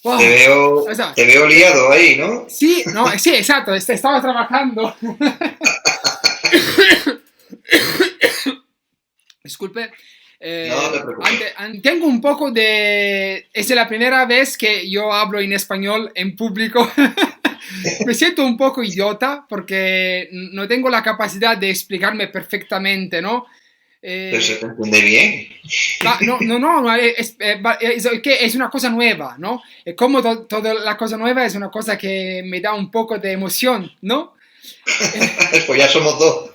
Wow. O sea, Te veo liado ahí, ¿no? sí, no, sí, exacto, estaba trabajando. Disculpe. No te preocupes. Tengo un poco de... Es la primera vez que yo hablo en español en público. Me siento un poco idiota porque no tengo la capacidad de explicarme perfectamente, ¿no? Pero se Eh, te entiende bien. no, no, no, no, es que es una cosa nueva, ¿no? Como toda la cosa nueva es una cosa que me da un poco de emoción, ¿no? Pues ya somos dos.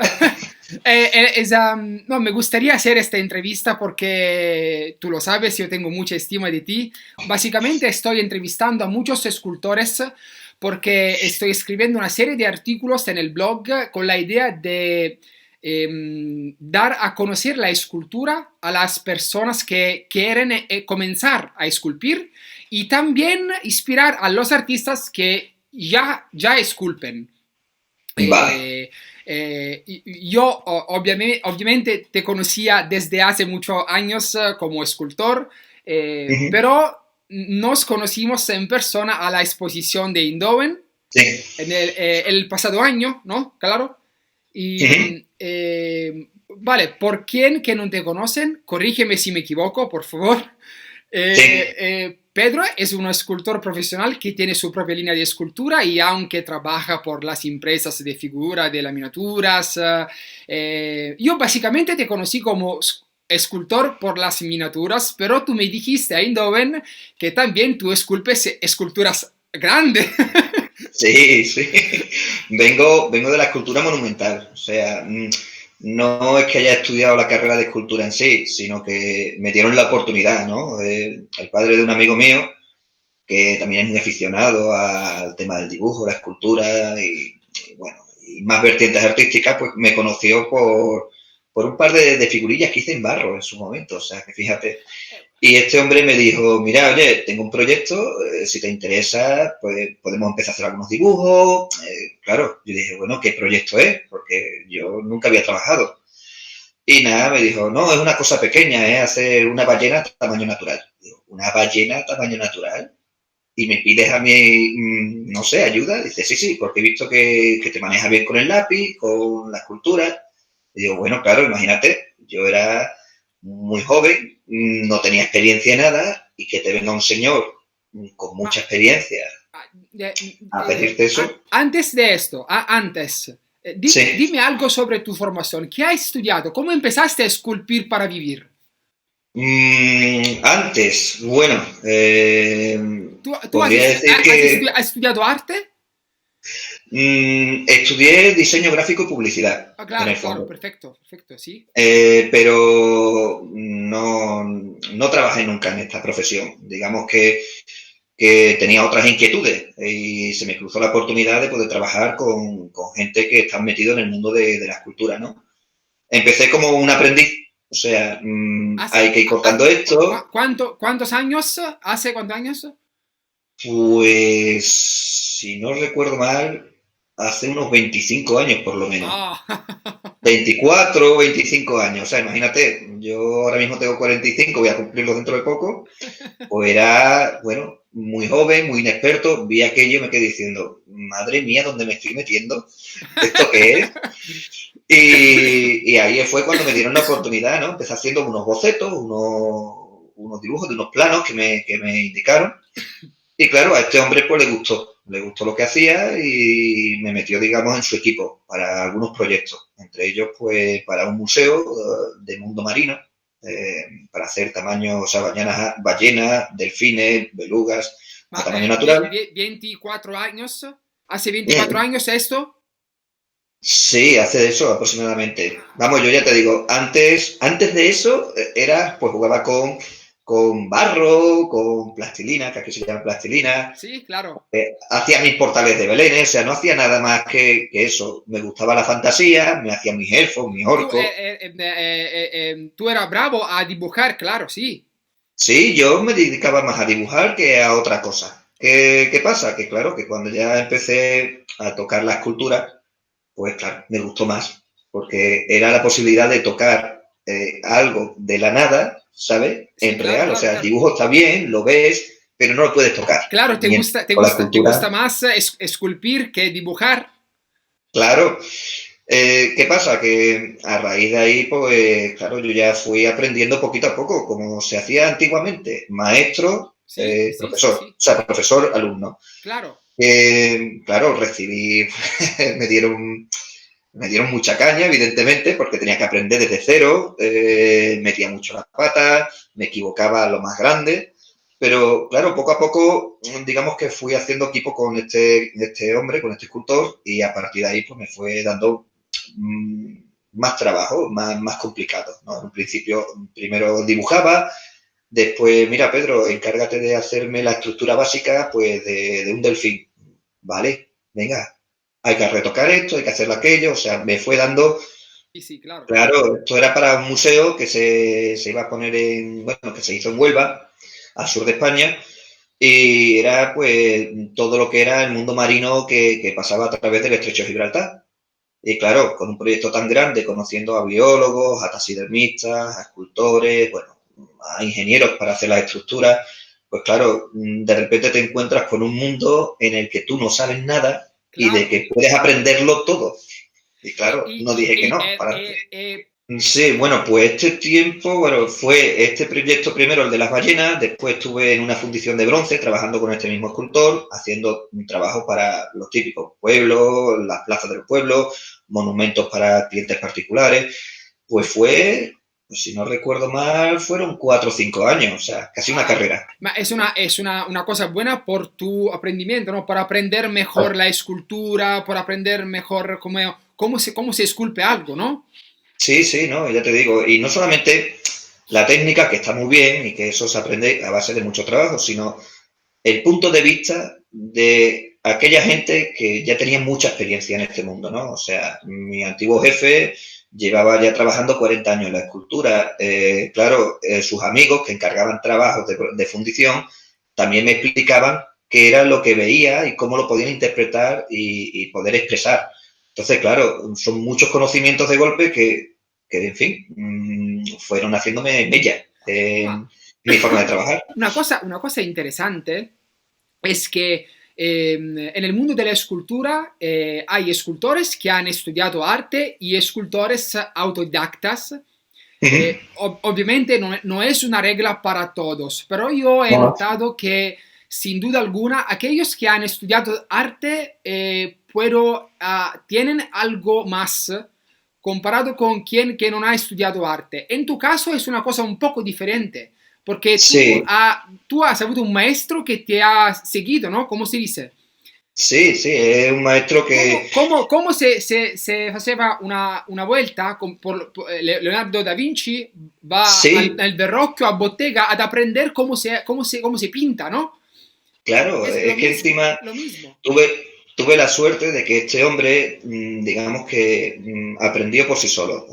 No, me gustaría hacer esta entrevista porque tú lo sabes, yo tengo mucha estima de ti. Básicamente estoy entrevistando a muchos escultores porque estoy escribiendo una serie de artículos en el blog con la idea de dar a conocer la escultura a las personas que quieren comenzar a esculpir y también inspirar a los artistas que ya esculpen. Vale. Yo obviamente te conocía desde hace muchos años como escultor, Ujú. pero nos conocimos en persona a la exposición de Eindhoven Sí. en el pasado año, ¿no? Claro. Ujú. Y vale, por quien que no te conocen, corrígeme si me equivoco, por favor. Sí. Pedro es un escultor profesional que tiene su propia línea de escultura y aunque trabaja por las empresas de figura, de laminaturas, yo básicamente te conocí como escultor por las miniaturas, pero tú me dijiste a Eindhoven que también tú esculpes esculturas grandes. Sí, sí. Vengo de la escultura monumental. O sea, no es que haya estudiado la carrera de escultura en sí, sino que me dieron la oportunidad, ¿no? El padre de un amigo mío, que también es muy aficionado al tema del dibujo, la escultura bueno, y más vertientes artísticas, pues me conoció por un par de figurillas que hice en barro en su momento. O sea, que fíjate. Y este hombre me dijo, mira, oye, tengo un proyecto, si te interesa, pues podemos empezar a hacer algunos dibujos. Claro, yo dije, bueno, ¿qué proyecto es? Porque yo nunca había trabajado. Y nada, me dijo, no, es una cosa pequeña, es hacer una ballena tamaño natural. Digo, ¿una ballena tamaño natural? Y me pides a mí, no sé, ayuda. Dice, sí, sí, porque he visto que te manejas bien con el lápiz, con la escultura. Y digo, bueno, claro, imagínate, yo era muy joven, no tenía experiencia en nada, y que te venga un señor con Ma, mucha experiencia ah, de- a pedirte eso. antes de esto, antes, Sí. dime algo sobre tu formación. ¿Qué has estudiado? ¿Cómo empezaste a esculpir para vivir? Antes, bueno, ¿Tú podría decir que has estudiado arte? estudié diseño gráfico y publicidad, Ah, en el claro, claro, fondo. perfecto, perfecto, sí. Pero no trabajé nunca en esta profesión. Digamos que tenía otras inquietudes y se me cruzó la oportunidad de poder trabajar con gente que está metido en el mundo de la escultura, ¿no? Empecé como un aprendiz, o sea, ¿Hace, hay que ir cortando esto, cuántos años? ¿Hace cuántos años? pues si no recuerdo mal, hace unos 25 años por lo menos. Ah, 24 o 25 años, o sea, imagínate, yo ahora mismo tengo 45, voy a cumplirlo dentro de poco. Pues era, bueno, muy joven, muy inexperto, vi aquello y me quedé diciendo, madre mía, ¿dónde me estoy metiendo? ¿Esto qué es? Y ahí fue cuando me dieron la oportunidad, ¿no? Empecé haciendo unos bocetos, unos dibujos de unos planos que me indicaron. Y claro, a este hombre pues le gustó lo que hacía y me metió, digamos, en su equipo para algunos proyectos, entre ellos pues para un museo de mundo marino, para hacer tamaños, o sea, ballenas, delfines, belugas, a tamaño natural. 24 años. ¿Hace 24 Mm, años esto? sí, hace eso aproximadamente. Vamos, yo ya te digo, antes de eso era, pues jugaba con barro, con plastilina, que aquí se llama plastilina. Sí, claro. Hacía mis portales de Belén, o sea, no hacía nada más que eso. Me gustaba la fantasía, me hacía mis elfos, mis orcos. Tú eras bravo a dibujar, claro, sí. Sí, yo me dedicaba más a dibujar que a otra cosa. ¿Qué pasa? Que claro, que cuando ya empecé a tocar la escultura, pues claro, me gustó más, porque era la posibilidad de tocar algo de la nada, ¿sabes? Sí, En claro, real, o claro, sea, el claro. dibujo está bien, lo ves, pero no lo puedes tocar. Claro, Con la te cultura, gusta más esculpir que dibujar. claro. ¿Qué pasa? Que a raíz de ahí, pues claro, yo ya fui aprendiendo poquito a poco, como se hacía antiguamente, maestro, Sí, sí, sí, profesor, o sí, sea, profesor, alumno. claro. Claro, recibí, me dieron, me dieron mucha caña, evidentemente, porque tenía que aprender desde cero, metía mucho las patas, me equivocaba a lo más grande, pero claro, poco a poco, digamos que fui haciendo equipo con este hombre, con este escultor, y a partir de ahí pues me fue dando mm, más trabajo, más complicado, ¿no? En un principio, primero dibujaba, después, mira, Pedro, encárgate de hacerme la estructura básica pues de un delfín. Vale, venga, hay que retocar esto, hay que hacer aquello, o sea, me fue dando, Sí, sí, claro. claro, esto era para un museo que se iba a poner en, bueno, que se hizo en Huelva, al sur de España, y era pues todo lo que era el mundo marino que pasaba a través del estrecho de Gibraltar. Y claro, con un proyecto tan grande, conociendo a biólogos, a taxidermistas, a escultores, bueno, a ingenieros para hacer las estructuras, pues claro, de repente te encuentras con un mundo en el que tú no sabes nada y de Claro. que puedes aprenderlo todo. Y Y, claro, y, no dije que y, no, para adelante. eh, eh, Sí, bueno, pues este tiempo, bueno, fue este proyecto primero el de las ballenas, después estuve en una fundición de bronce trabajando con este mismo escultor, haciendo un trabajo para los típicos pueblos, las plazas de los pueblos, monumentos para clientes particulares, pues fue, pues si no recuerdo mal, fueron 4 o 5 años, o sea, casi una ah, carrera. una cosa buena por tu aprendimiento, ¿no? Para aprender mejor la escultura, por aprender mejor cómo se esculpe algo, ¿no? Sí, sí, no, ya te digo, y no solamente la técnica, que está muy bien y que eso se aprende a base de mucho trabajo, sino el punto de vista de aquella gente que ya tenía mucha experiencia en este mundo, ¿no? O sea, mi antiguo jefe llevaba ya trabajando 40 años en la escultura. Claro, sus amigos que encargaban trabajos de fundición también me explicaban qué era lo que veía y cómo lo podían interpretar y poder expresar. Entonces, claro, son muchos conocimientos de golpe que en fin, fueron haciéndome mella Ah, en mi forma de trabajar. una cosa interesante es que en el mundo de la escultura hay escultores que han estudiado arte y escultores autodidactas. Obviamente no es una regla para todos, pero yo he No, notado que sin duda alguna aquellos que han estudiado arte tienen algo más comparado con quien que no ha estudiado arte. En tu caso es una cosa un poco diferente, porque sí, tú has avuto un maestro que te ha seguido, ¿no? ¿Cómo se dice? sí, sí, es un maestro que Come se faceva una vuelta Leonardo da Vinci va sí, al Verrocchio a bottega ad aprender cómo se pinta, ¿no? claro, Es es que encima lo mismo. tuve, tuve la suerte de que este hombre, digamos que aprendió por sí solo.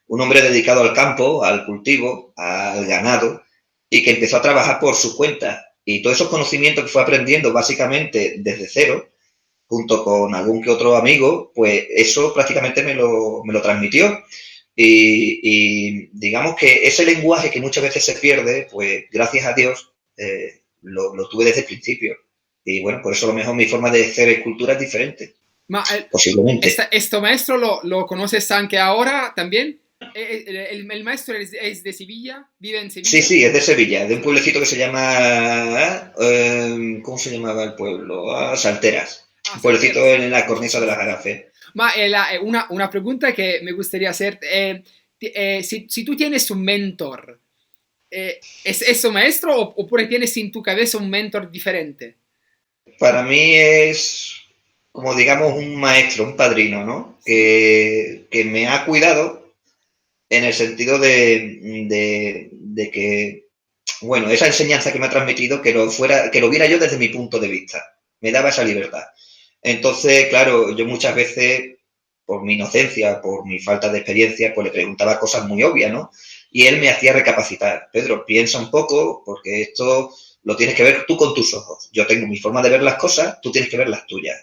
Un hombre dedicado al campo, al cultivo, al ganado, y que empezó a trabajar por su cuenta. Y todos esos conocimientos que fue aprendiendo básicamente desde cero, junto con algún que otro amigo, pues eso prácticamente me lo transmitió. Y digamos que ese lenguaje que muchas veces se pierde, pues gracias a Dios lo tuve desde el principio. Y bueno, por eso a lo mejor mi forma de hacer escultura es diferente, Ma posiblemente. este maestro lo conoces anche ahora también? El maestro es de Sevilla, vive en Sí, Sevilla. sí, es de Sevilla, de un Sí. pueblecito que se llama... ¿cómo se llamaba el pueblo? Salteras. Ah, Un pueblecito Salteras. en la Sí, cornisa sí, de la sí. Jarafe. Ma una pregunta que me gustaría hacer, si tú tienes un mentor, ¿es eso maestro oppure tienes en tu cabeza un mentor diferente? Para mí es como digamos un maestro, un padrino, ¿no? Sí. Que me ha cuidado en el sentido de que, bueno, esa enseñanza que me ha transmitido, que lo viera yo desde mi punto de vista. Me daba esa libertad. Entonces, claro, yo muchas veces, por mi inocencia, por mi falta de experiencia, pues le preguntaba cosas muy obvias, ¿no? Y él me hacía recapacitar. Pedro, piensa un poco, porque esto lo tienes que ver tú con tus ojos. Yo tengo mi forma de ver las cosas, tú tienes que ver las tuyas.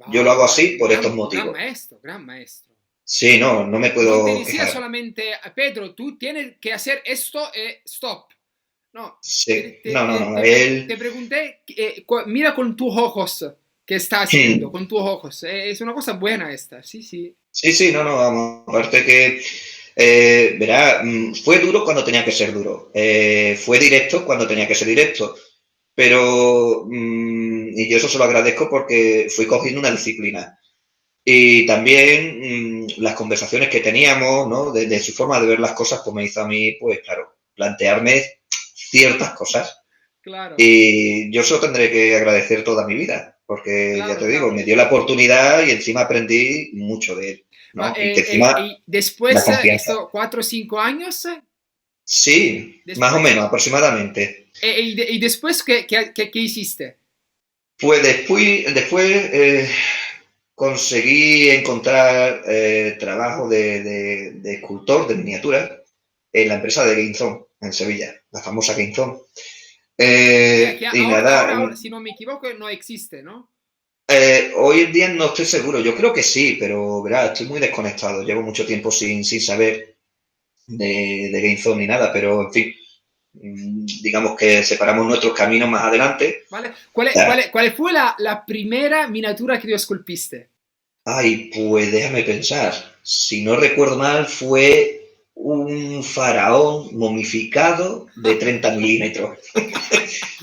Yo lo Ah, hago así por estos gran motivos. maestro, gran maestro. Sí, no, no me No te puedo decía quejar. solamente, Pedro, tú tienes que hacer esto, stop. No, Sí, no, no, no, él... te pregunté, mira con tus ojos qué está haciendo, con tus ojos. Es una cosa buena esta, sí, sí. Sí, sí, no, no, vamos, aparte que, verá, fue duro cuando tenía que ser duro, fue directo cuando tenía que ser directo, pero, y yo eso se lo agradezco porque fui cogiendo una disciplina. Y también las conversaciones que teníamos, ¿no? De su forma de ver las cosas, pues me hizo a mí, pues claro, plantearme ciertas cosas. Claro, Y yo se lo tendré que agradecer toda mi vida, porque ya claro, te digo, claro. me dio la oportunidad y encima aprendí mucho de él, ¿no? Y que encima Y la después, confianza. esto, 4 o 5 años, Sí, más o después, menos, aproximadamente. y después, ¿qué hiciste? Pues después conseguí encontrar trabajo de escultor de miniaturas en la empresa de Gainzone, en Sevilla, la famosa Gainzone. Y nada, Ahora, si no me equivoco, no existe, ¿no? hoy en día no estoy seguro, yo creo que sí, pero verá, estoy muy desconectado, llevo mucho tiempo sin saber de Gainzone ni nada, pero en fin, digamos que separamos nuestros caminos más adelante. ¿Vale? Ya. ¿Cuál fue la primera miniatura que tú esculpiste? Ay, pues déjame pensar. Si no recuerdo mal, fue un faraón momificado de 30 milímetros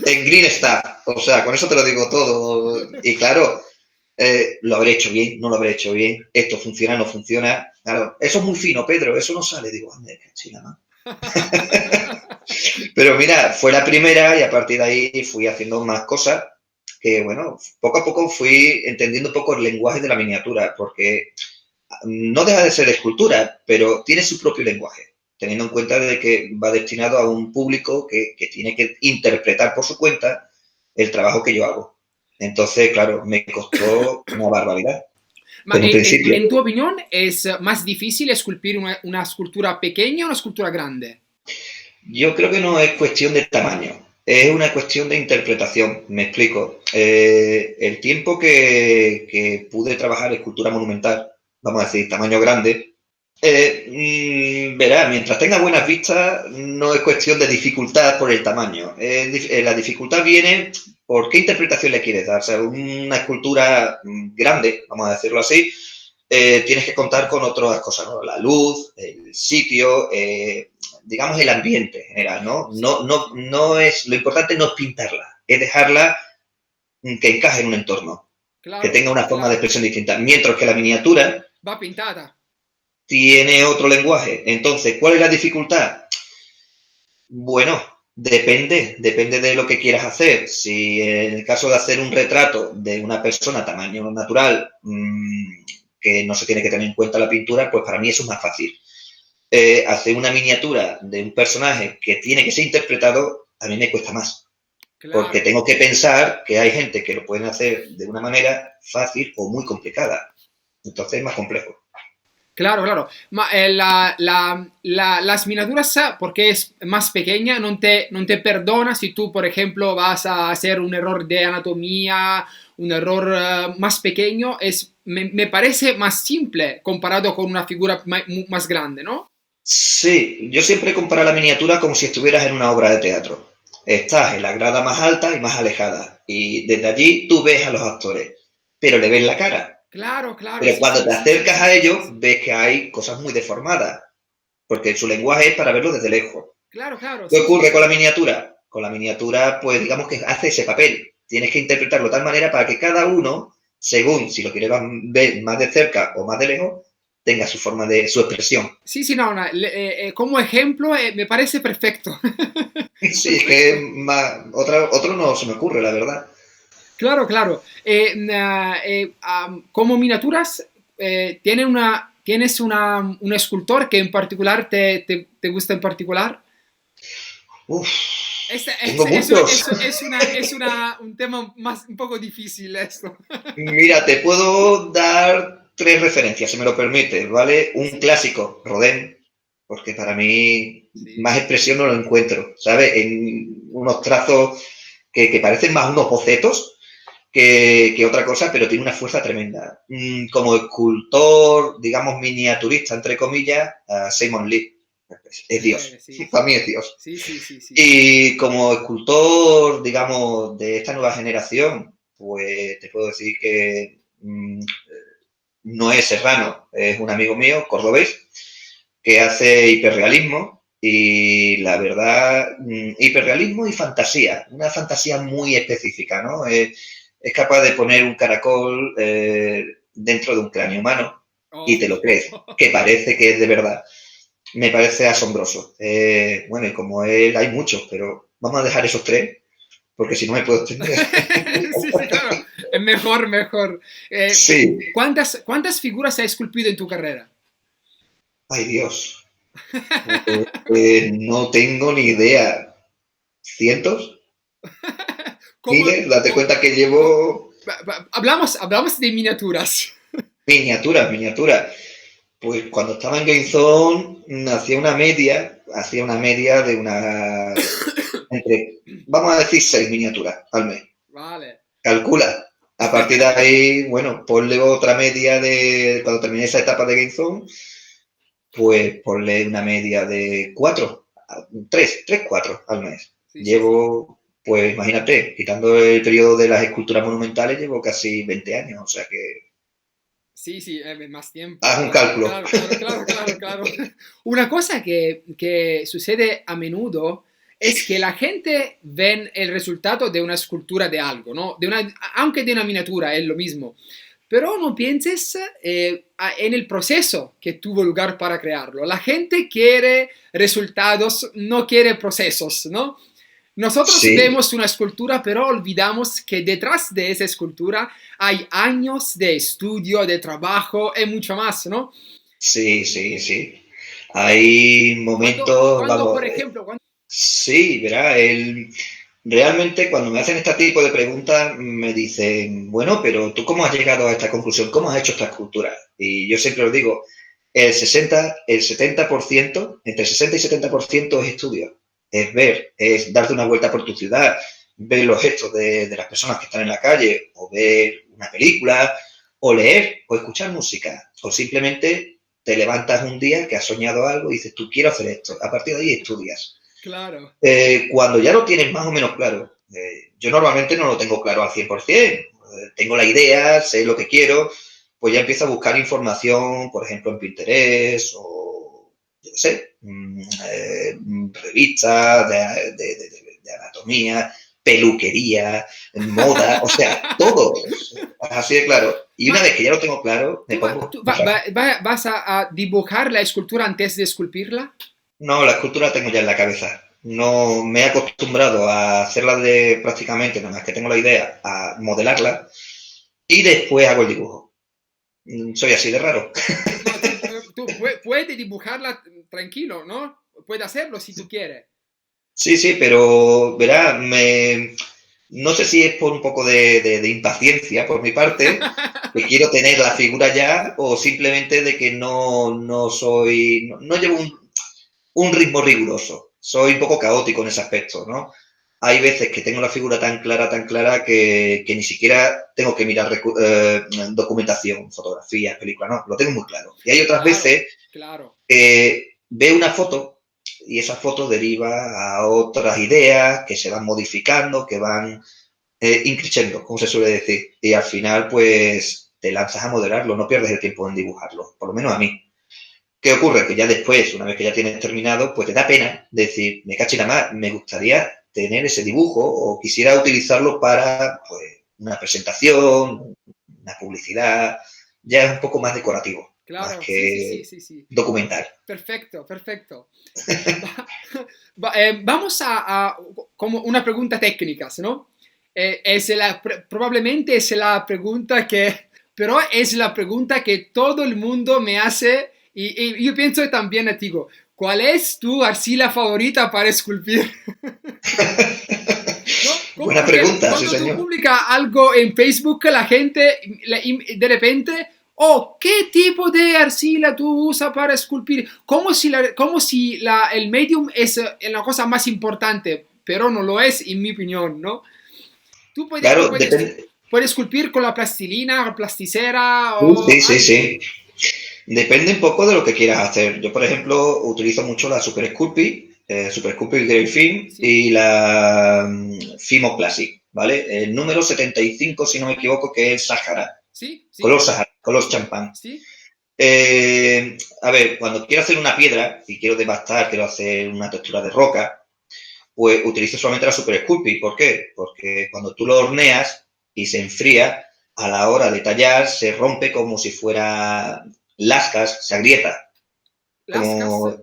en Green Star. O sea, con eso te lo digo todo. Y claro, lo habré hecho bien, no lo habré hecho bien. Esto funciona, no funciona. Claro, eso es muy fino, Pedro. Eso no sale. Digo, anda, qué china, ¿no? Pero mira, fue la primera y a partir de ahí fui haciendo más cosas que, bueno, poco a poco fui entendiendo un poco el lenguaje de la miniatura, porque no deja de ser escultura, pero tiene su propio lenguaje, teniendo en cuenta de que va destinado a un público que tiene que interpretar por su cuenta el trabajo que yo hago. Entonces, claro, me costó una barbaridad en un principio. En tu opinión, ¿es más difícil esculpir una escultura pequeña o una escultura grande? Yo creo que no es cuestión de tamaño, es una cuestión de interpretación. Me explico. El tiempo que pude trabajar escultura monumental, vamos a decir, tamaño grande, verá, mientras tenga buenas vistas, no es cuestión de dificultad por el tamaño. La dificultad viene por qué interpretación le quieres dar. O sea, una escultura grande, vamos a decirlo así, tienes que contar con otras cosas, ¿no? La luz, el sitio, digamos el ambiente en general, ¿no? Sí, sí, No es, lo importante no es pintarla, es dejarla que encaje en un entorno, que claro, tenga una forma de claro. expresión distinta. Mientras que la miniatura Va pintada. tiene otro lenguaje. Entonces, ¿cuál es la dificultad? Bueno, depende de lo que quieras hacer. Si en el caso de hacer un retrato de una persona a tamaño natural, que no se tiene que tener en cuenta la pintura, pues para mí eso es más fácil. Hacer una miniatura de un personaje que tiene que ser interpretado, a mí me cuesta más. Porque Claro. tengo que pensar que hay gente que lo pueden hacer de una manera fácil o muy complicada. Entonces es más complejo. Claro, claro. Las miniaturas, porque es más pequeña, no te perdona si tú, por ejemplo, vas a hacer un error de anatomía, un error más pequeño. Me parece más simple comparado con una figura más grande, ¿no? Sí, yo siempre comparo la miniatura como si estuvieras en una obra de teatro. Estás en la grada más alta y más alejada, y desde allí tú ves a los actores, pero le ves la cara. Claro, claro, Pero sí, cuando sí, te sí, sí, acercas sí, a sí, sí, ellos, sí. ves que hay cosas muy deformadas, porque su lenguaje es para verlo desde lejos. Claro, claro, ¿Qué sí, sí, ocurre con la sí. miniatura? Con la miniatura, pues digamos que hace ese papel. Tienes que interpretarlo de tal manera para que cada uno, según si lo quieres ver más de cerca o más de lejos, tenga su forma de su expresión. Sí, sí, no, no, como ejemplo me parece perfecto. Sí, es que Perfecto. otro no se me ocurre, la verdad. Claro, claro. Como miniaturas, ¿tienes un escultor que en particular te gusta en particular? Uf, Este, tengo muchos. un tema más, un poco difícil esto. Mira, te puedo dar tres referencias, si me lo permites, ¿vale? Un Sí, clásico, Rodin, porque para mí sí, más expresión no lo encuentro, ¿sabes? En unos trazos que parecen más unos bocetos que otra cosa, pero tiene una fuerza tremenda. Como escultor, digamos, miniaturista, entre comillas, a Simon Lee. Es Dios. Sí, Para mí es Dios. sí, sí, sí, sí. Y como escultor, digamos, de esta nueva generación, pues te puedo decir que no es Serrano, es un amigo mío, cordobés, que hace hiperrealismo y la verdad, hiperrealismo y fantasía, una fantasía muy específica, ¿no? Es capaz de poner un caracol dentro de un cráneo humano y te Oh. lo crees, que parece que es de verdad. Me parece asombroso. Bueno, y como él hay muchos, pero vamos a dejar esos tres, porque si no me puedo extender. Sí, sí, claro. Es mejor, mejor. Sí. ¿Cuántas figuras has esculpido en tu carrera? Ay, Dios. No tengo ni idea. ¿Cientos? ¿Cómo, ¿Miles? Date co- cuenta que co- llevo hablamos de miniaturas. miniaturas, miniaturas. Pues cuando estaba en Game Zone hacía una media de unas, entre, vamos a decir, 6 miniaturas al mes. Vale. Calcula. A partir de ahí, bueno, ponle otra media de, cuando terminé esa etapa de Game Zone, pues ponle una media de 4 al mes. Sí, sí, sí. Llevo, pues imagínate, quitando el periodo de las esculturas monumentales, llevo casi 20 años, o sea que Sí, sí, más tiempo, haz un claro, cálculo. claro, claro, claro, claro, claro. Una cosa que sucede a menudo es que la gente ve el resultado de una escultura de algo, ¿no? Aunque de una miniatura, es lo mismo. Pero no pienses en el proceso que tuvo lugar para crearlo. La gente quiere resultados, no quiere procesos, ¿no? Nosotros Sí, vemos una escultura, pero olvidamos que detrás de esa escultura hay años de estudio, de trabajo y mucho más, ¿no? sí, sí, sí. Hay momentos, vamos, Por ejemplo, sí, verá, realmente cuando me hacen este tipo de preguntas me dicen, bueno, pero ¿tú cómo has llegado a esta conclusión? ¿Cómo has hecho esta escultura? Y yo siempre os digo, el 70%, entre 60 y 70% es estudio, es ver, es darte una vuelta por tu ciudad, ver los gestos de las personas que están en la calle, o ver una película, o leer, o escuchar música, o simplemente te levantas un día que has soñado algo y dices, tú quiero hacer esto, a partir de ahí estudias. claro, Cuando ya lo tienes más o menos claro, yo normalmente no lo tengo claro al 100%, tengo la idea, sé lo que quiero, pues ya empiezo a buscar información, por ejemplo, en Pinterest o, yo qué sé, revistas de anatomía, peluquería, moda, o sea, todo, así de claro. Y una ma vez que ya lo tengo claro, me pongo a trabajar. vas a dibujar la escultura antes de esculpirla. No, la escultura la tengo ya en la cabeza. No me he acostumbrado a hacerla de prácticamente, nada más que tengo la idea, a modelarla y después hago el dibujo. Soy así de raro. No, tú puedes dibujarla tranquilo, ¿no? Puedes hacerlo si tú quieres. Sí, sí, pero verá, no sé si es por un poco de impaciencia por mi parte, que quiero tener la figura ya, o simplemente de que no soy, no llevo un ritmo riguroso. Soy un poco caótico en ese aspecto, ¿no? Hay veces que tengo la figura tan clara que ni siquiera tengo que mirar documentación, fotografías, películas, no, lo tengo muy claro. Y hay otras Claro, veces claro. que veo una foto y esa foto deriva a otras ideas que se van modificando, que van increciendo, como se suele decir. Y al final, pues, te lanzas a modelarlo, no pierdes el tiempo en dibujarlo, por lo menos a mí. ¿Qué ocurre? Que ya después, una vez que ya tienes terminado, pues te da pena decir, me cacho nada más, me gustaría tener ese dibujo o quisiera utilizarlo para pues, una presentación, una publicidad, ya es un poco más decorativo, más Claro, sí, sí, sí, que sí, sí. documental. Perfecto, perfecto. Va- vamos a como una pregunta técnica, ¿no? Probablemente es la pregunta pero es la pregunta que todo el mundo me hace y yo pienso que también a ti. ¿Cuál es tu arcilla favorita para esculpir? ¿No? Buena Porque pregunta, sí cuando tú señor. publicas algo en Facebook, la gente de repente, oh, ¿qué tipo de arcilla tú usas para esculpir? Como si el medium es la cosa más importante, pero no lo es, en mi opinión, ¿no? Tú Claro, depende. puedes esculpir con la plastilina, plasticera Sí, o sí, sí, algo. sí. Depende un poco de lo que quieras hacer. Yo, por ejemplo, utilizo mucho la Super Sculpey, Super Sculpey Grey Film Sí, y la Fimo Classic, ¿vale? El número 75, si no me equivoco, que es Sahara, sí, color sí, Sahara, color champán. sí. A ver, cuando quiero hacer una piedra y quiero devastar, quiero hacer una textura de roca, pues utilizo solamente la Super Sculpey. ¿Por qué? Porque cuando tú lo horneas y se enfría, a la hora de tallar se rompe como si fuera lascas, se agrieta, Lascas. como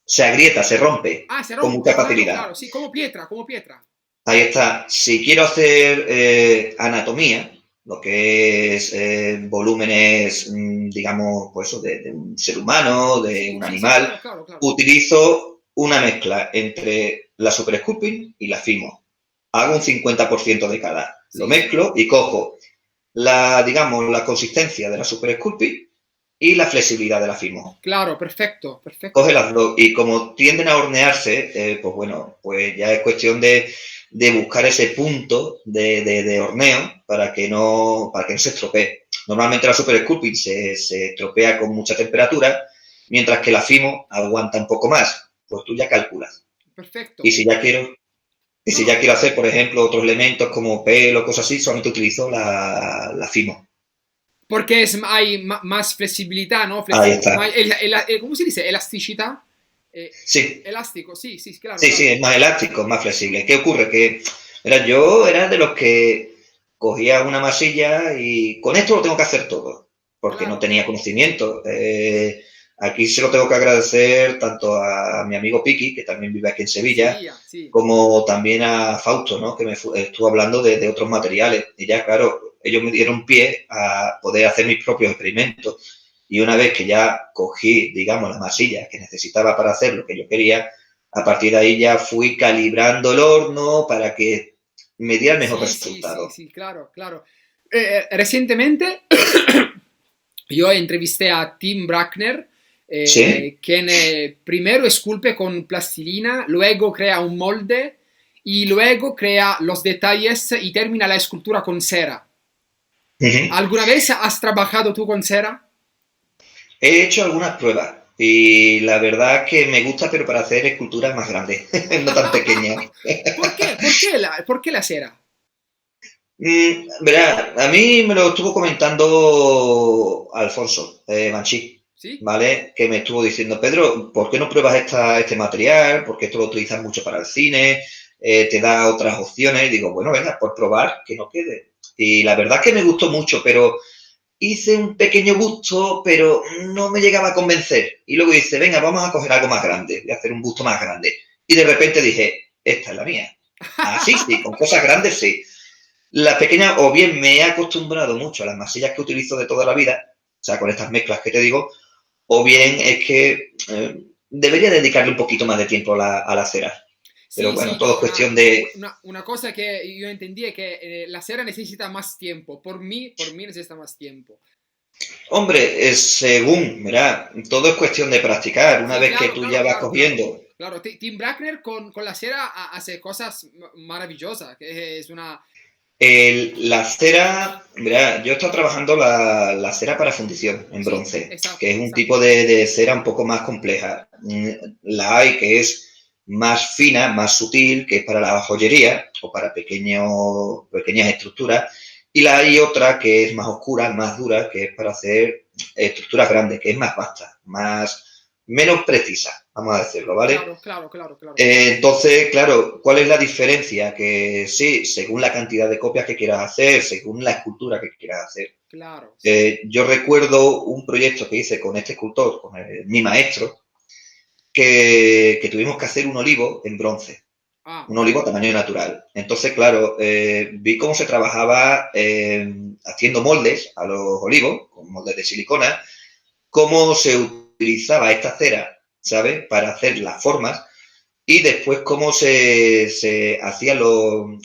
se agrieta, se rompe Se con mucha rompe, claro, facilidad. claro, sí, como pietra, como pietra. Ahí está. Si quiero hacer anatomía, lo que es volúmenes, digamos, pues eso, de un ser humano, de Sí, un sí, sí, animal, claro, claro, claro. utilizo una mezcla entre la Super Sculpting y la Fimo. Hago un 50% de cada. Lo Sí, sí, mezclo y cojo digamos, la consistencia de la Super Sculpting y la flexibilidad de la Fimo. claro, perfecto, perfecto. Coge las dos y como tienden a hornearse, pues bueno, pues ya es cuestión de buscar ese punto de horneo para que no se estropee. Normalmente la Super Sculpting se estropea con mucha temperatura, mientras que la Fimo aguanta un poco más. Pues tú ya calculas. Y Perfecto. si ya quiero, y No, si ya no, quiero hacer, por ejemplo, otros elementos como pelo, cosas así, solamente utilizo la Fimo. porque hay más flexibilidad, ¿no? Ahí está. ¿Cómo se dice? Elasticidad. Sí, Elástico, sí, sí, claro, sí, sí, claro. es más elástico, es más flexible. ¿Qué ocurre? Que mira, yo era de los que cogía una masilla y con esto lo tengo que hacer todo, porque no Claro. tenía conocimiento. Aquí se lo tengo que agradecer tanto a mi amigo Piki, que también vive aquí en En Sevilla, Sevilla, sí. como también a Fausto, ¿no? Que estuvo hablando de otros materiales. Y ya, claro, ellos me dieron pie a poder hacer mis propios experimentos. Y una vez que ya cogí, digamos, las masillas que necesitaba para hacer lo que yo quería, a partir de ahí ya fui calibrando el horno para que me diera el mejor Sí, sí, sí, resultado. sí, claro, claro. Recientemente yo entrevisté a Tim Brackner, ¿Sí? quien primero esculpe con plastilina, luego crea un molde y luego crea los detalles y termina la escultura con cera. Uh -huh. ¿Alguna vez has trabajado tú con cera? He hecho algunas pruebas y la verdad que me gusta, pero para hacer esculturas más grandes, no tan pequeñas. ¿Por qué? ¿Por qué la cera? Verá, a mí me lo estuvo comentando Alfonso Manchi, ¿Sí? ¿vale? Que me estuvo diciendo, Pedro, ¿por qué no pruebas este material? Porque esto lo utilizas mucho para el cine, te da otras opciones. Y digo, bueno, venga, por probar, que no quede. Y la verdad que me gustó mucho, pero hice un pequeño busto, pero no me llegaba a convencer. Y luego dice, venga, vamos a coger algo más grande, voy a hacer un busto más grande. Y de repente dije, esta es la mía. Ah, sí, sí, con cosas grandes sí. Las pequeñas, o bien me he acostumbrado mucho a las masillas que utilizo de toda la vida, o sea, con estas mezclas que te digo, o bien es que debería dedicarle un poquito más de tiempo a la cera. Pero Sí, bueno, sí, todo es no, cuestión de, una cosa que yo entendí es que la cera necesita más tiempo. Por mí necesita más tiempo. hombre, según, mira, todo es cuestión de practicar. Una Sí, vez que claro, tú claro, ya vas claro, claro. cogiendo Claro, Tim Brackner con la cera hace cosas maravillosas, que es una... la cera, mira, yo he estado trabajando la cera para fundición en Sí, bronce, que exacto, es un tipo exacto. de cera un poco más compleja. La hay que es más fina, más sutil, que es para la joyería o para pequeñas estructuras. Y la hay otra que es más oscura, más dura, que es para hacer estructuras grandes, que es más vasta, menos precisa, vamos a decirlo, ¿vale? Claro, claro, claro, claro. Entonces, claro, ¿cuál es la diferencia? Que sí, según la cantidad de copias que quieras hacer, según la escultura que quieras hacer. Claro, sí. Yo recuerdo un proyecto que hice con este escultor, con mi maestro, que tuvimos que hacer un olivo en bronce, Ah, un olivo a tamaño natural. Entonces, claro, vi cómo se trabajaba haciendo moldes a los olivos, con moldes de silicona, cómo se utilizaba esta cera, ¿sabes?, para hacer las formas y después cómo se hacían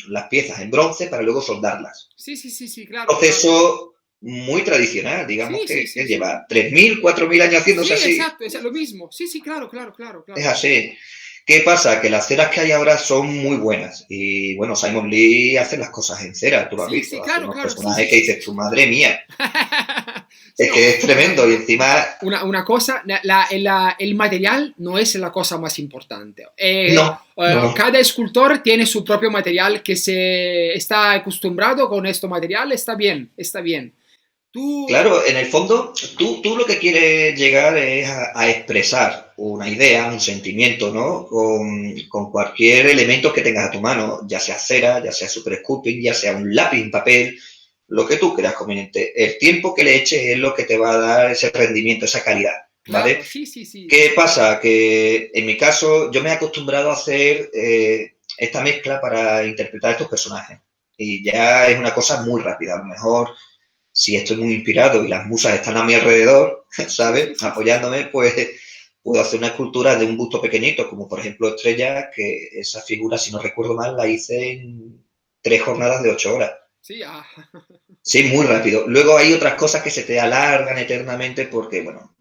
las piezas en bronce para luego soldarlas. sí, sí, sí, sí, claro, claro. Proceso muy tradicional, digamos Sí, sí, que sí, sí. lleva 3.000 4.000 años Sí, haciéndose así. exacto, es lo mismo. Sí, sí, claro, claro, claro, Es claro. así. ¿Qué pasa? Que las ceras que hay ahora son muy buenas. Y bueno, Simon Lee hace las cosas en cera, tú lo has Sí, visto. sí, Hace claro, unos claro, sí, personajes sí, que sí, sí. dices, tu madre mía. Sí, Es no, que es tremendo. Y encima, una cosa, el material no es la cosa más importante. no, no, no. Cada escultor tiene su propio material que se está acostumbrado con este material, está bien, está bien. Tú, Claro, en el fondo, tú lo que quieres llegar es a expresar una idea, un sentimiento, ¿no? Con cualquier elemento que tengas a tu mano, ya sea cera, ya sea super sculpting, ya sea un lápiz, un papel, lo que tú creas conveniente. El tiempo que le eches es lo que te va a dar ese rendimiento, esa calidad, ¿vale? claro, sí, sí, sí, ¿Qué sí, pasa? Que en mi caso yo me he acostumbrado a hacer esta mezcla para interpretar estos personajes. Y ya es una cosa muy rápida. A lo mejor si estoy muy inspirado y las musas están a mi alrededor, sí, sí, ¿sabes? sí, sí, sí. Apoyándome, pues puedo hacer una escultura de un busto pequeñito, como por ejemplo Estrella, que esa figura, si no recuerdo mal, la hice en 3 jornadas de 8 horas. Sí, ah, Sí, muy rápido. Luego hay otras cosas que se te alargan eternamente porque, bueno,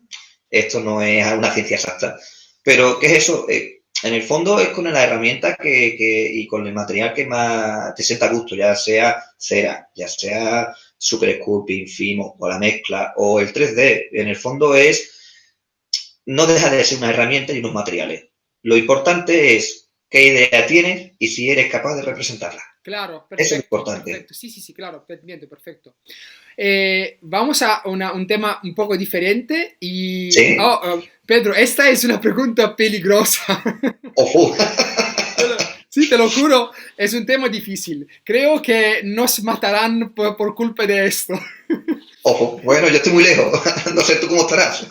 esto no es una ciencia exacta. Pero, ¿qué es eso? En el fondo es con la herramienta y con el material que más te sienta a gusto, ya sea cera, ya sea super sculpting, fimo, o la mezcla, o el 3D. En el fondo no deja de ser una herramienta y unos materiales. Lo importante es qué idea tienes y si eres capaz de representarla. claro, Eso es lo perfecto, importante. perfecto. Sí, sí, sí, claro, perfecto, perfecto. Vamos a un tema un poco diferente y... ¿Sí? Oh, Pedro, esta es una pregunta peligrosa. Ojo. Sí, te lo juro, es un tema difícil. Creo que nos matarán por culpa de esto. Ojo. Bueno, yo estoy muy lejos. No sé tú cómo estarás.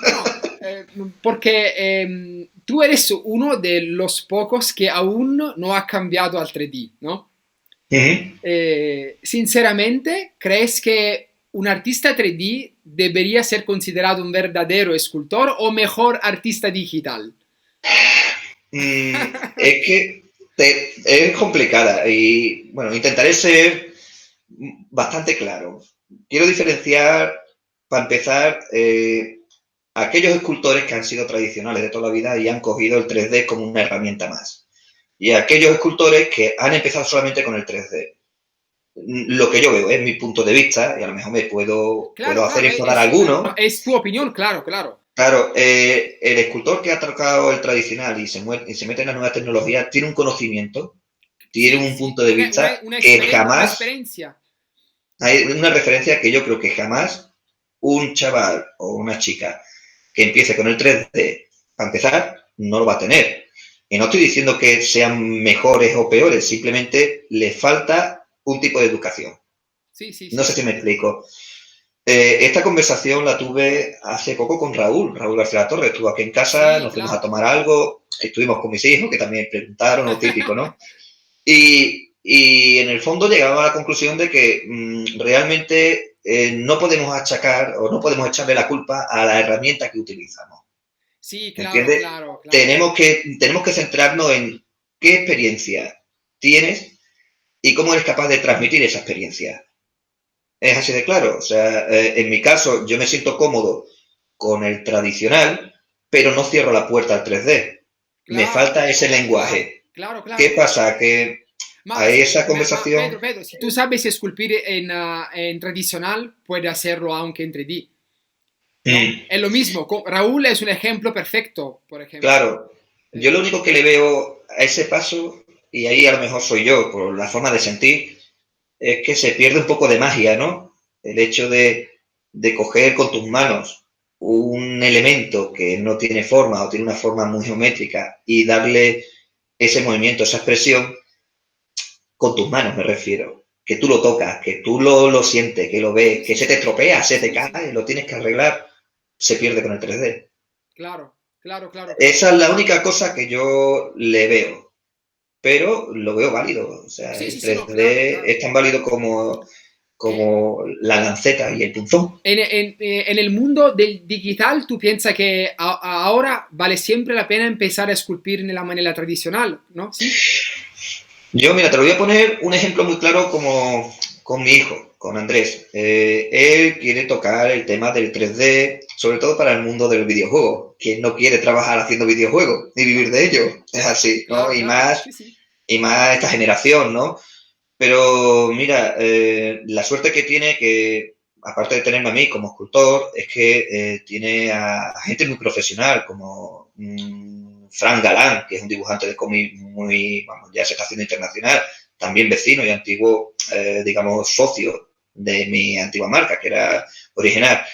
No, porque tú eres uno de los pocos que aún no ha cambiado al 3D, ¿no? Uh -huh. Sinceramente, ¿crees que un artista 3D debería ser considerado un verdadero escultor o mejor artista digital? Es que es complicada y bueno, intentaré ser bastante claro. Quiero diferenciar, para empezar, aquellos escultores que han sido tradicionales de toda la vida y han cogido el 3D como una herramienta más. Y aquellos escultores que han empezado solamente con el 3D. Lo que yo veo es mi punto de vista y a lo mejor puedo Claro, hacer claro, enfadar a alguno. no, es tu opinión, claro, claro. Claro, el escultor que ha tocado el tradicional y se mete en las nuevas tecnologías tiene un conocimiento, tiene Sí, un sí, punto de vista que una jamás, experiencia. hay una referencia que yo creo que jamás un chaval o una chica que empiece con el 3D, para empezar, no lo va a tener. Y no estoy diciendo que sean mejores o peores, simplemente le falta un tipo de educación. Sí, sí, No sí, sé si sí. me explico. Esta conversación la tuve hace poco con Raúl García la Torre. Estuvo aquí en casa, Sí, nos fuimos a claro. tomar algo, estuvimos con mis hijos, que también preguntaron, lo típico, ¿no? Y en el fondo llegamos a la conclusión de que realmente no podemos achacar o no podemos echarle la culpa a la herramienta que utilizamos. Sí, claro, ¿Entiendes? claro, claro. Tenemos que centrarnos en qué experiencia tienes y cómo eres capaz de transmitir esa experiencia. Es así de claro. O sea, en mi caso, yo me siento cómodo con el tradicional, pero no cierro la puerta al 3D. Me Claro, falta ese claro, lenguaje. claro, ¿Qué claro. pasa? Que a esa Pedro, conversación. Pedro, si tú sabes esculpir en tradicional, puedes hacerlo aunque en 3D, ¿no? Mm, Es lo mismo. Raúl es un ejemplo perfecto, por ejemplo. claro, yo lo Eh, único que le veo a ese paso, y ahí a lo mejor soy yo, por la forma de sentir, es que se pierde un poco de magia, ¿no? El hecho de coger con tus manos un elemento que no tiene forma o tiene una forma muy geométrica y darle ese movimiento, esa expresión, con tus manos me refiero. Que tú lo tocas, que tú lo sientes, que lo sí, ves, que sí, se te sí. estropea, se te Sí, sí. cae, lo tienes que arreglar, se pierde con el 3D. Claro, claro, claro, claro. Esa es la única cosa que yo le veo, pero lo veo válido. O sea, Sí, el sí, sí, no, claro, 3D claro. es tan válido Eh, como la lanceta y el punzón. en el mundo del digital, ¿tú piensas que ahora vale siempre la pena empezar a esculpir de la manera tradicional, ¿no? Sí. Yo, mira, te lo voy a poner un ejemplo muy claro con mi hijo, con Andrés. Él quiere tocar el tema del 3D, sobre todo para el mundo del videojuego. ¿Quién no quiere trabajar haciendo videojuegos y vivir de ello? Es así, ¿no? Claro, claro, sí, sí. Y más esta generación, ¿no? Pero mira, la suerte que tiene, que aparte de tenerme a mí como escultor, es que tiene a gente muy profesional, como Frank Galán, que es un dibujante de cómic muy, vamos, ya se está haciendo internacional, también vecino y antiguo, digamos, socio de mi antigua marca, que era original.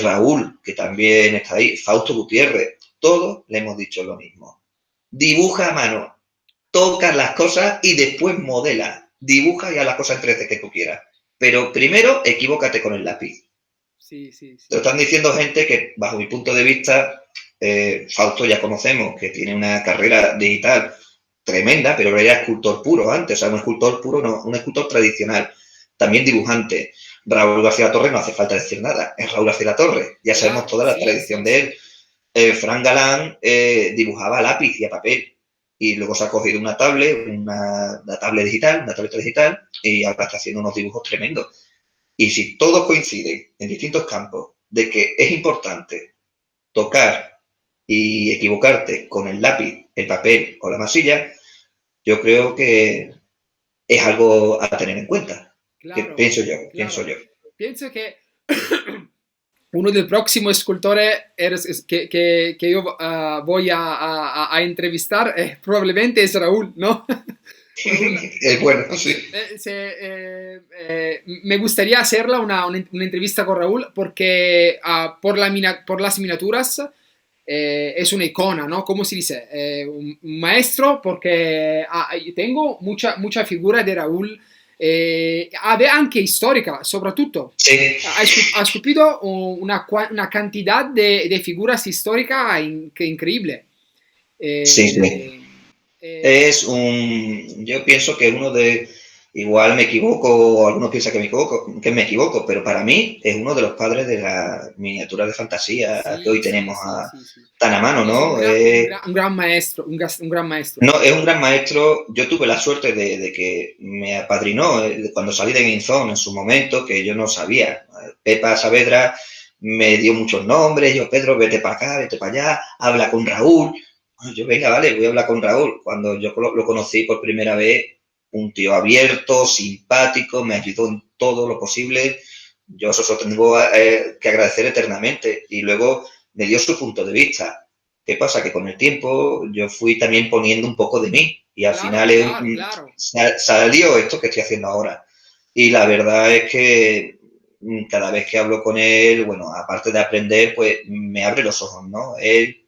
Raúl, que también está ahí, Fausto Gutiérrez, todos le hemos dicho lo mismo. Dibuja a mano, toca las cosas y después modela. Dibuja y haz las cosas en 3D que tú quieras. Pero primero, equivócate con el lápiz. Sí, sí, sí. Te lo están diciendo gente que, bajo mi punto de vista, Fausto ya conocemos, que tiene una carrera digital tremenda, pero era escultor puro antes, o sea, un escultor puro, no, un escultor tradicional, también dibujante. Raúl García Torre no hace falta decir nada, es Raúl García Torre, ya sabemos toda la tradición de él. Frank Galán dibujaba a lápiz y a papel, y luego se ha cogido una tablet, una tablet digital, una tableta digital, y ahora está haciendo unos dibujos tremendos. Y si todos coinciden en distintos campos de que es importante tocar y equivocarte con el lápiz, el papel o la masilla, yo creo que es algo a tener en cuenta. Claro, Pienso yo, claro. pienso yo. Pienso que uno dei prossimi scultori che io voy a entrevistar probabilmente es Raúl, ¿no? Es bueno, sí. Me gustaría hacerla una entrevista con Raúl porque por las miniaturas es una icona, ¿no? ¿Cómo se dice? Un maestro porque tengo mucha figura de Raúl. Anche storica, soprattutto. Sí. Ha sculpito una cantidad de figuras históricas increíble. Sí, sí. Yo pienso que uno de, igual me equivoco, o algunos piensan que me equivoco, pero para mí es uno de los padres de la miniatura de fantasía que hoy tenemos tan a mano, ¿no? Un gran maestro, un gran maestro. No, es un gran maestro. Yo tuve la suerte de que me apadrinó cuando salí de Game Zone en su momento, que yo no sabía. Pepa Saavedra me dio muchos nombres, yo, Pedro, vete para acá, vete para allá, habla con Raúl. Yo, venga, vale, voy a hablar con Raúl. Cuando yo lo conocí por primera vez, un tío abierto, simpático, me ayudó en todo lo posible. Yo eso tengo que agradecer eternamente. Y luego me dio su punto de vista. ¿Qué pasa? Que con el tiempo yo fui también poniendo un poco de mí. Y al final claro. salió esto que estoy haciendo ahora. Y la verdad es que cada vez que hablo con él, bueno, aparte de aprender, pues me abre los ojos, ¿no? Él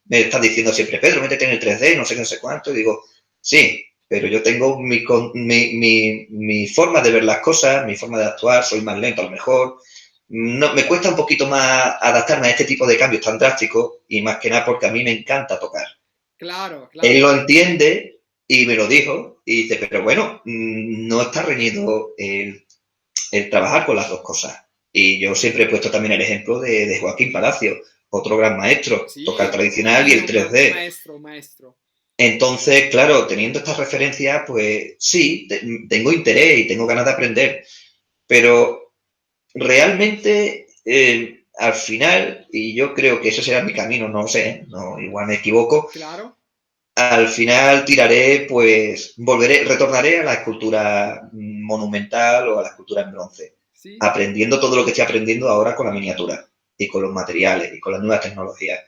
me está diciendo siempre, Pedro, métete en el 3D, no sé qué, no sé cuánto, y digo, sí, pero yo tengo mi forma de ver las cosas, mi forma de actuar, soy más lento a lo mejor, no, me cuesta un poquito más adaptarme a este tipo de cambios tan drásticos, y más que nada porque a mí me encanta tocar. Claro. Él lo entiende y me lo dijo, y dice, pero bueno, no está reñido el trabajar con las dos cosas. Y yo siempre he puesto también el ejemplo de Joaquín Palacio, otro gran maestro, Sí, tocar tradicional y el 3D. Maestro. Entonces, claro, teniendo estas referencias, pues sí, tengo interés y tengo ganas de aprender, pero realmente al final, y yo creo que ese será mi camino, no sé, no, igual me equivoco, claro. Al final tiraré, pues, retornaré a la escultura monumental o a la escultura en bronce, Sí. aprendiendo todo lo que estoy aprendiendo ahora con la miniatura y con los materiales y con las nuevas tecnologías.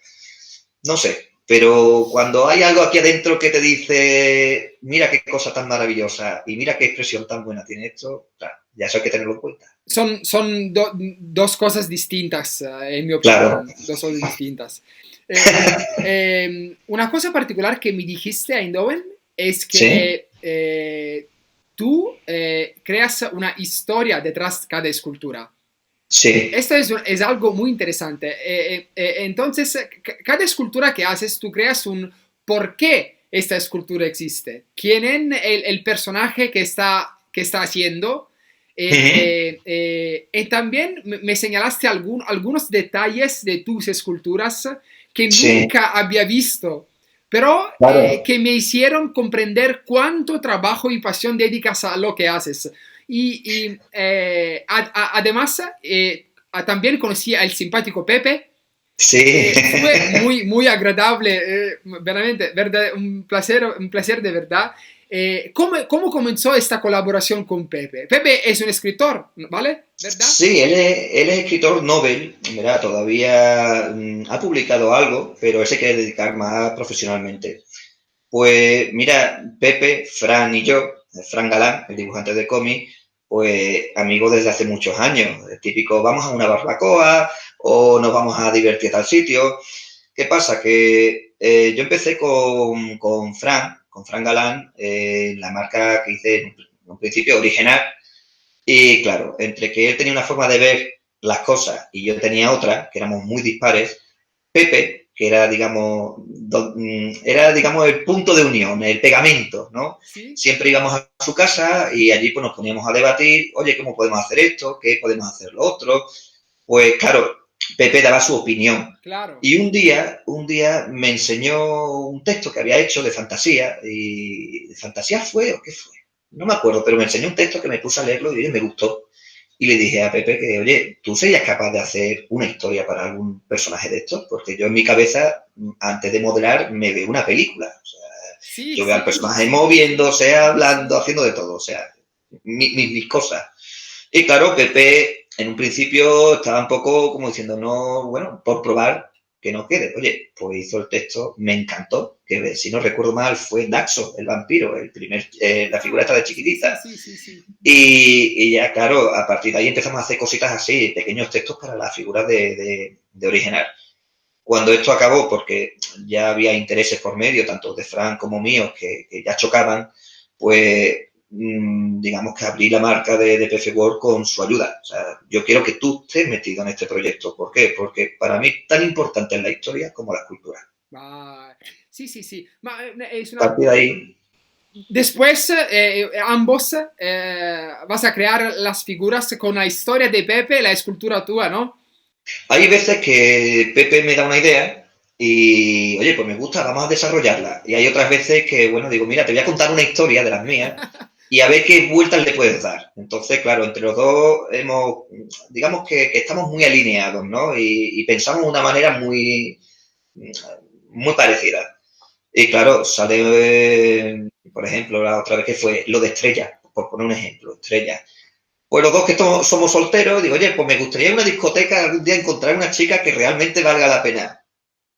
No sé, pero cuando hay algo aquí adentro que te dice, mira qué cosa tan maravillosa y mira qué expresión tan buena tiene esto, claro, ya eso hay que tenerlo en cuenta. Son dos cosas distintas, en mi opinión. Claro. Dos cosas distintas. Una cosa particular que me dijiste, Eindhoven, es que ¿sí? Tú creas una historia detrás de cada escultura. Sí. Esto es algo muy interesante. Entonces, cada escultura que haces, tú creas un por qué esta escultura existe. ¿Quién es el personaje que está haciendo? Y también me señalaste algunos detalles de tus esculturas que nunca había visto, pero que me hicieron comprender cuánto trabajo y pasión dedicas a lo que haces. Además, también conocí al simpático Pepe. Sí. Fue muy, muy agradable, veramente, un placer de verdad. ¿Cómo comenzó esta colaboración con Pepe? Pepe es un escritor, ¿vale? ¿Verdad? Sí, él es escritor Nobel, ¿verdad? Todavía ha publicado algo, pero él se quiere dedicar más profesionalmente. Pues mira, Pepe, Fran y yo, Fran Galán, el dibujante de cómic, pues amigos desde hace muchos años. El típico, vamos a una barbacoa o nos vamos a divertir a tal sitio. ¿Qué pasa? Que yo empecé con Fran Galán, la marca que hice en un principio original. Y claro, entre que él tenía una forma de ver las cosas y yo tenía otra, que éramos muy dispares, Pepe, que era, digamos, el punto de unión, el pegamento, ¿no? Sí, Siempre íbamos a su casa y allí pues nos poníamos a debatir, oye, ¿cómo podemos hacer esto? ¿Qué podemos hacer lo otro? Pues claro, Pepe daba su opinión. claro. Y un día me enseñó un texto que había hecho de fantasía. ¿Y de fantasía fue o qué fue? No me acuerdo, pero me enseñó un texto que me puse a leerlo y oye, me gustó. Y le dije a Pepe que, oye, ¿tú serías capaz de hacer una historia para algún personaje de estos? Porque yo en mi cabeza, antes de modelar, me veo una película. O sea, Sí, yo veo al sí, personaje sí, sí, moviéndose, sí, hablando, sí. haciendo de todo. O sea, mis cosas. Y claro, Pepe en un principio estaba un poco como diciendo, no, bueno, por probar que no quede. Oye, pues hizo el texto, me encantó, que si no recuerdo mal fue Daxo, el vampiro, la figura esta Ah, de sí, sí, chiquitita. sí, sí, sí. Y ya, claro, a partir de ahí empezamos a hacer cositas así, pequeños textos para las figuras de original. Cuando esto acabó, porque ya había intereses por medio, tanto de Fran como míos, que ya chocaban, pues digamos que abrí la marca de PC World con su ayuda. O sea, yo quiero que tú estés metido en este proyecto. ¿Por qué? Porque para mí tan importante es la historia como la escultura. Ah, sí, sí, sí. Es A una... partir de ahí, Después, ambos vas a crear las figuras con la historia de Pepe y la escultura tuya, ¿no? hay veces que Pepe me da una idea y, oye, pues me gusta, vamos a desarrollarla. Y hay otras veces que, bueno, digo, mira, te voy a contar una historia de las mías y a ver qué vueltas le puedes dar. Entonces, claro, entre los dos digamos que estamos muy alineados, ¿no? Y pensamos de una manera muy parecida. Y claro, por ejemplo, la otra vez que fue lo de Estrella, por poner un ejemplo, Estrella. Pues los dos que somos solteros, digo, oye, pues me gustaría en una discoteca algún día encontrar una chica que realmente valga la pena.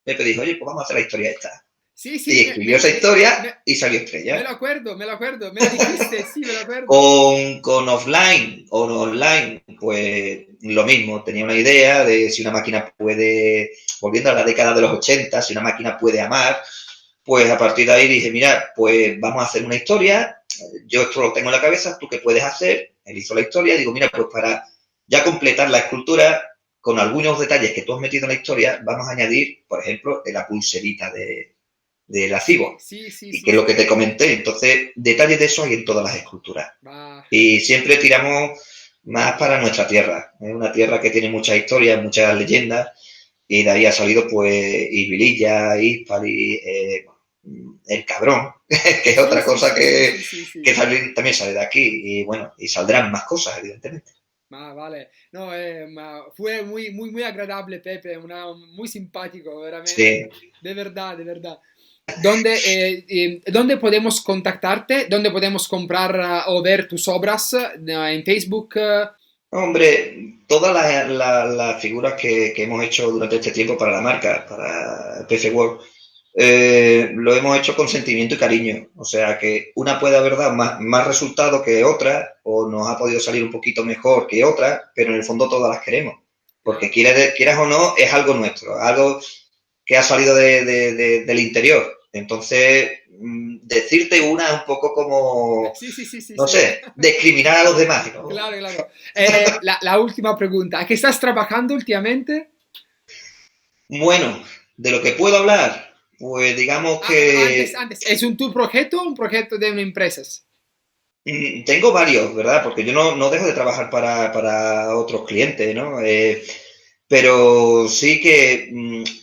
Pepe dijo, oye, pues vamos a hacer la historia esta. Sí, Y sí, escribió esa historia y salió me Estrella. lo acuerdo, me lo acuerdo, me lo dijiste, sí, me lo acuerdo. Con offline o no online, pues lo mismo, tenía una idea de si una máquina puede, volviendo a la década de los 80, si una máquina puede amar, pues a partir de ahí dije, mira, pues vamos a hacer una historia, yo esto lo tengo en la cabeza, ¿tú qué puedes hacer? Él hizo la historia, digo, mira, pues para ya completar la escultura, con algunos detalles que tú has metido en la historia, vamos a añadir, por ejemplo, la pulserita de la Sí, cibo, sí, sí, y sí, que es lo sí. que te comenté. Entonces, detalles de eso hay en todas las esculturas. Va, Y siempre tiramos más para nuestra tierra. Es una tierra que tiene muchas historias, muchas leyendas, y de ahí ha salido pues Ibililla, Hispali, el cabrón, que es sí, otra sí, cosa sí, sí, que, sí, sí, sí. que también sale de aquí. Y bueno, y saldrán más cosas, evidentemente. Vale. No, fue muy, muy, muy agradable, Pepe, muy simpático, Sí. veramente, de verdad, de verdad. ¿Dónde podemos contactarte? ¿Dónde podemos comprar o ver tus obras? ¿En Facebook? Hombre, todas las figuras que hemos hecho durante este tiempo para la marca, para PC World, lo hemos hecho con sentimiento y cariño. O sea que una puede haber dado más resultado que otra, o nos ha podido salir un poquito mejor que otra, pero en el fondo todas las queremos. Porque Claro. quieras o no, es algo nuestro, algo que ha salido del interior. Entonces, decirte una es un poco como, Sí, sí, sí, sí, no sí. sé, discriminar a los demás, ¿no? Claro, claro. La última pregunta. ¿A qué estás trabajando últimamente? Bueno, de lo que puedo hablar, pues digamos que Antes. ¿Es tu proyecto o un proyecto de una empresa? tengo varios, ¿verdad? Porque yo no dejo de trabajar para otros clientes, ¿no? Pero sí que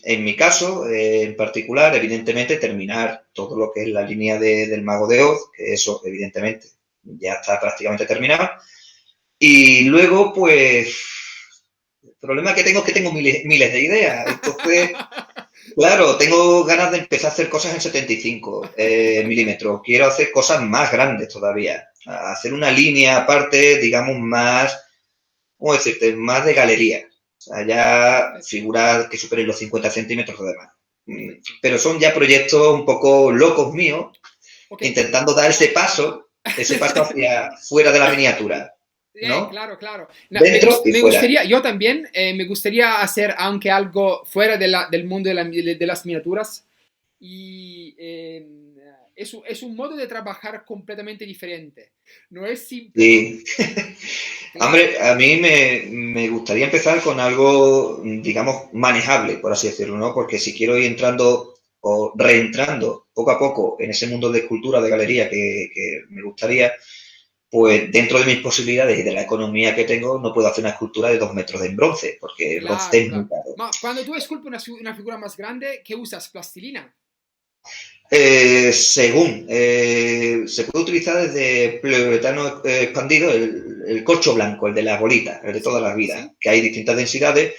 en mi caso, en particular, evidentemente terminar todo lo que es la línea del Mago de Oz, que eso, evidentemente, ya está prácticamente terminado. Y luego, pues, el problema que tengo es que tengo miles de ideas. Entonces, claro, tengo ganas de empezar a hacer cosas en 75 milímetros. Quiero hacer cosas más grandes todavía. Hacer una línea aparte, digamos, más, ¿cómo decirte? Más de galería. O sea, ya figuras que superen los 50 centímetros además. Pero son ya proyectos un poco locos míos, Ok. intentando dar ese paso hacia fuera de la miniatura, ¿no? Claro, claro. No, Dentro y me fuera. gustaría, yo también, me gustaría hacer aunque algo fuera del mundo de las miniaturas. Y es un modo de trabajar completamente diferente. No es simple, ¿no? Sí. Claro, Hombre, a mí me gustaría empezar con algo, digamos, manejable, por así decirlo, ¿no? Porque si quiero ir entrando o reentrando poco a poco en ese mundo de escultura, de galería que me gustaría, pues dentro de mis posibilidades y de la economía que tengo, no puedo hacer una escultura de 2 metros en bronce, porque el bronce claro, es muy claro. caro. Ma cuando tú esculpes una figura más grande, ¿qué usas? ¿Plastilina? Se puede utilizar desde poliuretano expandido, el corcho blanco, el de las bolitas, el de toda Sí, la vida, sí. que hay distintas densidades,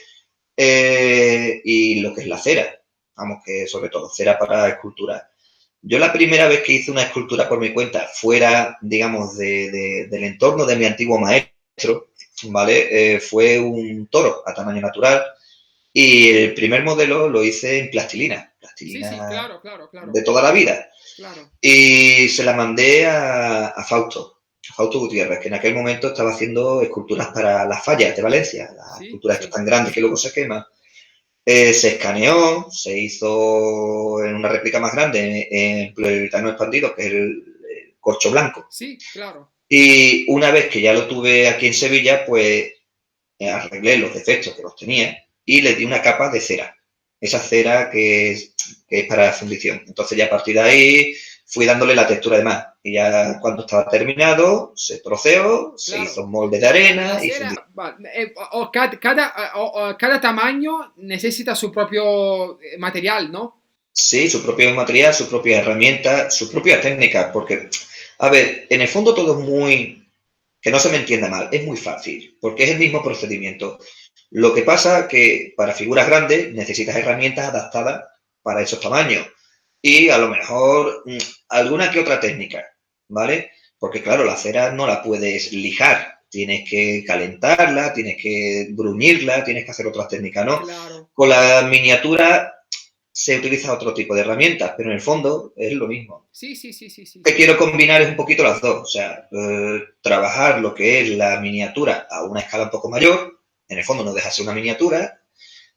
y lo que es la cera, vamos, que sobre todo cera para escultura. Yo la primera vez que hice una escultura por mi cuenta fuera, digamos, del entorno de mi antiguo maestro, ¿vale? Fue un toro a tamaño natural y el primer modelo lo hice en plastilina, Sí, sí, plastilina claro, claro, claro, de toda la vida. claro. Y se la mandé a Fausto Gutiérrez, que en aquel momento estaba haciendo esculturas para las fallas de Valencia, las Sí, esculturas estas sí, tan grandes que luego se queman. Se escaneó, se hizo en una réplica más grande en poliuretano expandido, que es el corcho blanco. sí, claro. Y una vez que ya lo tuve aquí en Sevilla, pues arreglé los defectos que los tenía y le di una capa de cera. Esa cera que es para fundición. Entonces ya a partir de ahí fui dándole la textura de más. Y ya cuando estaba terminado, se troceó, se hizo Claro. un molde de La arena y fundí. cera, cada tamaño necesita su propio material, ¿no? Sí, su propio material, su propia herramienta, su propia técnica, porque, a ver, en el fondo todo es muy, que no se me entienda mal, es muy fácil, porque es el mismo procedimiento. Lo que pasa que para figuras grandes necesitas herramientas adaptadas para esos tamaños y a lo mejor alguna que otra técnica, ¿vale? Porque claro, la cera no la puedes lijar, tienes que calentarla, tienes que bruñirla, tienes que hacer otras técnicas, ¿no? Claro. Con la miniatura se utiliza otro tipo de herramientas, pero en el fondo es lo mismo. Sí, sí, sí, sí, sí, Que sí. quiero combinar es un poquito las dos, o sea, trabajar lo que es la miniatura a una escala un poco mayor, en el fondo no deja de ser una miniatura,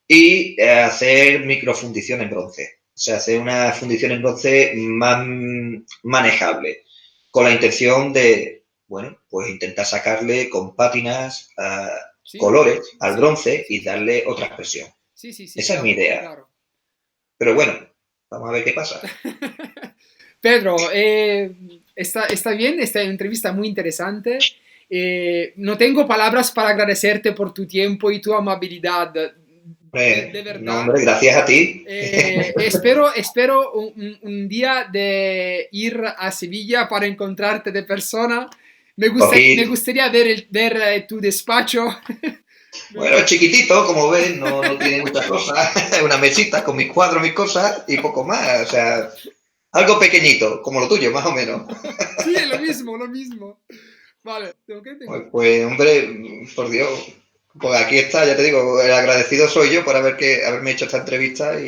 y hacer microfundición en bronce, o sea, hacer una fundición en bronce más manejable, con la intención de, bueno, pues intentar sacarle con pátinas Sí, colores al sí, bronce sí, y sí. darle otra expresión. Sí, sí, sí, Esa es mi claro, idea. claro. Pero bueno, vamos a ver qué pasa. Pedro, está bien, esta entrevista muy interesante. No tengo palabras para agradecerte por tu tiempo y tu amabilidad, de No, verdad. hombre, gracias a ti. Espero un día de ir a Sevilla para encontrarte de persona. Me Cogí, gustaría ver tu despacho. bueno, es chiquitito, como ves, no tiene muchas cosas. Es una mesita con mis cuadros, mis cosas y poco más. O sea, algo pequeñito, como lo tuyo, más o menos. Sí, lo mismo, lo mismo. Vale, Pues, hombre, por Dios, pues aquí está, ya te digo, el agradecido soy yo por haberme hecho esta entrevista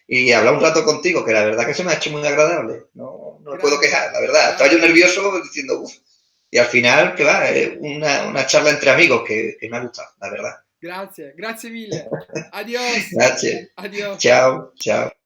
y hablar un rato contigo, que la verdad que se me ha hecho muy agradable. No me puedo Grande, quejar, la verdad. Estaba yo grande. nervioso diciendo, uff. Y al final, que va, es una charla entre amigos que me ha gustado, la verdad. Grazie, grazie mille. Adios, Gracias. adios. Chao, chao.